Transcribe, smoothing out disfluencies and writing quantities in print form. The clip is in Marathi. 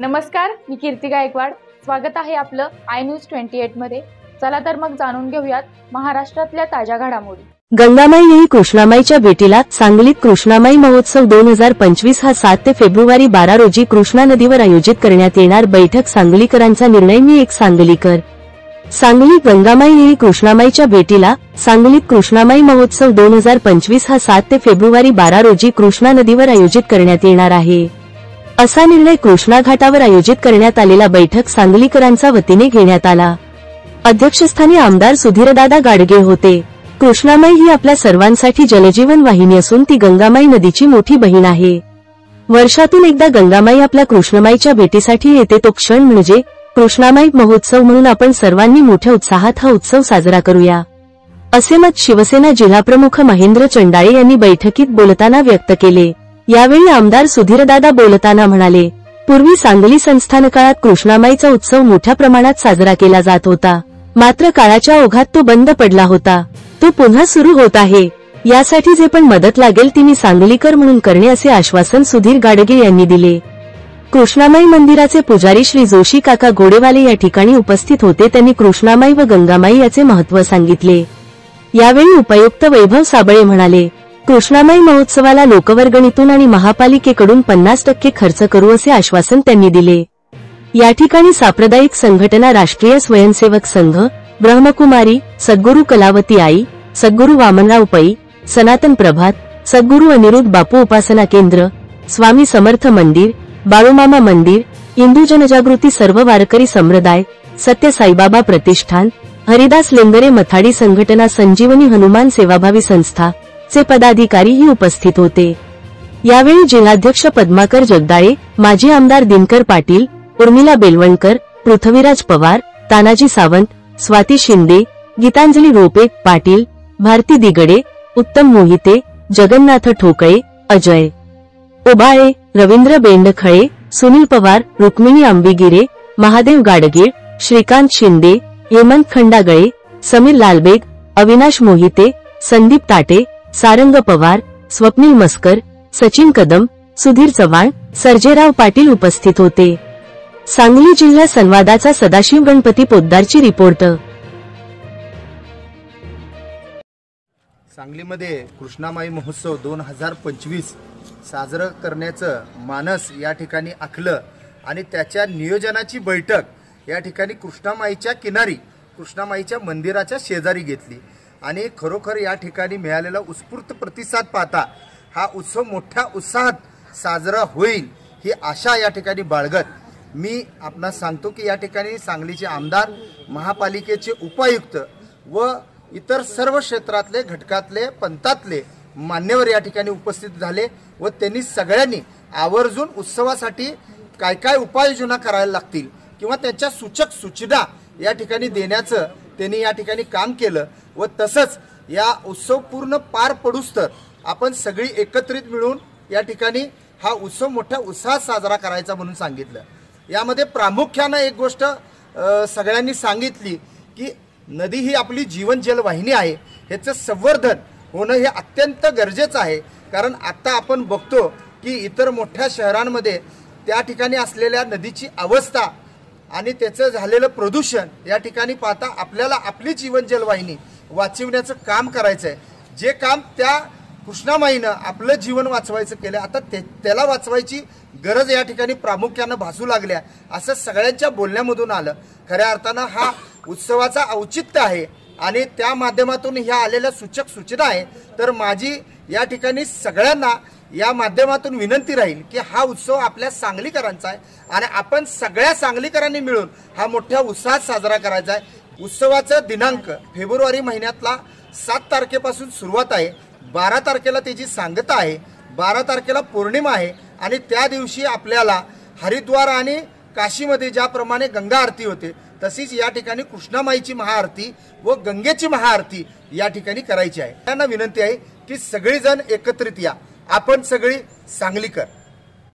नमस्कार, मी कीर्ती गायकवाड। स्वागत आहे आपलं आय न्यूज 28 मध्ये। चला तर मग जाणून घेऊयात महाराष्ट्रातल्या ताज्या घडामोडी। गंगामाई येई कृष्णामाईच्या भेटीला सांगलीत कृष्णामाई महोत्सव 2025 हा 7 ते फेब्रुवारी 12 रोजी कृष्णा नदीवर आयोजित करण्यात येणार। बैठक सांगलीकरांचा निर्णय। मी एक सांगलीकर। सांगली गंगामाई येई कृष्णामाईच्या भेटीला सांगलीत कृष्णामाई महोत्सव 2025 हा 7 ते फेब्रुवारी 12 रोजी कृष्णा नदीवर आयोजित करण्यात येणार आहे। असा निर्णय कृष्णा घाटावर आयोजित करण्यात आलेला बैठक सांगलीकरांचा वतीने घेण्यात आला। अध्यक्षस्थानी आमदार सुधीरदादा गाडगे होते। कृष्णामाई ही आपल्या सर्वांसाठी जलजीवन वाहिनी असून ती गंगामाई नदीची मोठी बहीण आहे। वर्षातून एकदा गंगामाई आपल्या कृष्णामाईच्या भेटीसाठी येते, तो क्षण म्हणजे कृष्णामाई महोत्सव। म्हणून आपण सर्वांनी मोठ्या उत्साहात हा उत्सव साजरा करूया, असे मत शिवसेना जिल्हाप्रमुख महेंद्र चंडाळे यांनी बैठकीत बोलताना व्यक्त केले। यावेळी आमदार सुधीरदादा बोलताना म्हणाले, पूर्वी सांगली संस्थान काळात कृष्णामाईचा उत्सव मोठ्या प्रमाणात साजरा केला जात होता, मात्र काळाच्या ओघात तो बंद पडला होता। तो पुन्हा सुरू होत आहे। यासाठी जे पण मदत लागेल ती मी सांगलीकर म्हणून करणे, असे आश्वासन सुधीर गाडगे यांनी दिले। कृष्णामाई मंदिराचे पुजारी श्री जोशी काका गोडेवाले या ठिकाणी उपस्थित होते। त्यांनी कृष्णामाई व गंगामाई याचे महत्त्व सांगितले। यावेळी उपायुक्त वैभव साबळे म्हणाले, कृष्णामाई महोत्सवाला लोकवर्गणीतून आणि महापालिकेकडून 50% खर्च करू, असे आश्वासन त्यांनी दिले। या ठिकाणी सांप्रदायिक संघटना, राष्ट्रीय स्वयंसेवक संघ, ब्रह्मकुमारी, सद्गुरू कलावती आई, सद्गुरू वामनराव पै, सनातन प्रभात, सद्गुरू अनिरुद्ध बापू उपासना केंद्र, स्वामी समर्थ मंदिर, बाळूमामा मंदिर, हिंदू जनजागृती सर्व वारकरी संप्रदाय, सत्य साईबाबा प्रतिष्ठान, हरिदास लेंगरे मथाडी संघटना, संजीवनी हनुमान सेवाभावी संस्था चे पदाधिकारीही उपस्थित होते। यावेळी जिल्हाध्यक्ष पद्माकर जगदाळे, माजी आमदार दिनकर पाटील, उर्मिला बेलवणकर, पृथ्वीराज पवार, तानाजी सावंत, स्वाती शिंदे, गीतांजली रोपे पाटील, भारती दिगडे, उत्तम मोहिते, जगन्नाथ ठोकळे, अजय उबाळे, रवींद्र बेंडखळे, सुनील पवार, रुक्मिणी आंबिगिरे, महादेव गाडगीळ, श्रीकांत शिंदे, हेमंत खंडागळे, समीर लालबेग, अविनाश मोहिते, संदीप ताटे, सारंग पवार, स्वप्नील मस्कर, सचिन कदम, सुधीर चव्हाण, सर्जेराव पाटील उपस्थित होते। सांगली जिल्हा संवादाचा सदाशिव गणपती पोद्दारची रिपोर्ट। सांगलीमध्ये कृष्णामाई महोत्सव 2025 साजरं करण्याचं मानस या ठिकाणी आखलं आणि त्याच्या नियोजनाची बैठक या ठिकाणी कृष्णामाईच्या किनारी, कृष्णामाईच्या मंदिराच्या शेजारी घेतली आणि खरोखर या ठिकाणी मिळालेला उत्स्फूर्त प्रतिसाद पाहता हा उत्सव मोठ्या उत्साहात साजरा होईल ही आशा या ठिकाणी बाळगत मी आपणास सांगतो की या ठिकाणी सांगलीचे आमदार, महापालिकेचे उपायुक्त व इतर सर्व क्षेत्रातले, घटकातले, पंथातले मान्यवर या ठिकाणी उपस्थित झाले व त्यांनी सगळ्यांनी आवर्जून उत्सवासाठी काय काय उपाययोजना करायला लागतील किंवा त्यांच्या सूचक सूचना या ठिकाणी देण्याचं त्यांनी या ठिकाणी काम केलं व तसंच या उत्सव पूर्ण पार पडूस तर आपण सगळी एकत्रित मिळून या ठिकाणी हा उत्सव मोठ्या उत्साहात साजरा करायचा म्हणून सांगितलं। यामध्ये प्रामुख्यानं एक गोष्ट सगळ्यांनी सांगितली की नदी ही आपली जीवन जलवाहिनी आहे, ह्याचं संवर्धन होणं हे अत्यंत गरजेचं आहे। कारण आता आपण बघतो की इतर मोठ्या शहरांमध्ये त्या ठिकाणी असलेल्या नदीची अवस्था आणि त्याचं झालेलं प्रदूषण या ठिकाणी पाहता आपल्याला आपली जीवन जलवाहिनी वाचवण्याचं काम करायचं आहे। जे काम त्या कृष्णामाईनं आपलं जीवन वाचवायचं केलं, आता त्याला वाचवायची गरज या ठिकाणी प्रामुख्यानं भासू लागल्या असं सगळ्यांच्या बोलण्यामधून आलं। खऱ्या अर्थानं हा उत्सवाचा औचित्य आहे आणि त्या माध्यमातून ह्या आलेल्या सूचक सूचना आहे। तर माझी या ठिकाणी सगळ्यांना या माध्यमातून विनंती राहील की हा उत्सव आपल्या सांगलीकरांचा आहे आणि आपण सगळ्या सांगलीकरांनी मिळून हा मोठ्या उत्साहात साजरा करायचा आहे। उत्सवाचा दिनांक फेब्रुवारी महिन्यातला 7 तारखेपासून सुरुवात आहे, 12 तारखेला त्याची सांगता आहे, 12 तारखेला पौर्णिमा आहे आणि त्या दिवशी आपल्याला हरिद्वार आणि काशीमध्ये ज्याप्रमाणे गंगा आरती होते तशीच या ठिकाणी कृष्णामाईची महाआरती व गंगेची महाआरती या ठिकाणी करायची आहे। त्यांना विनंती आहे की सगळीजण एकत्रित या, आपण सगळी सांगलीकर।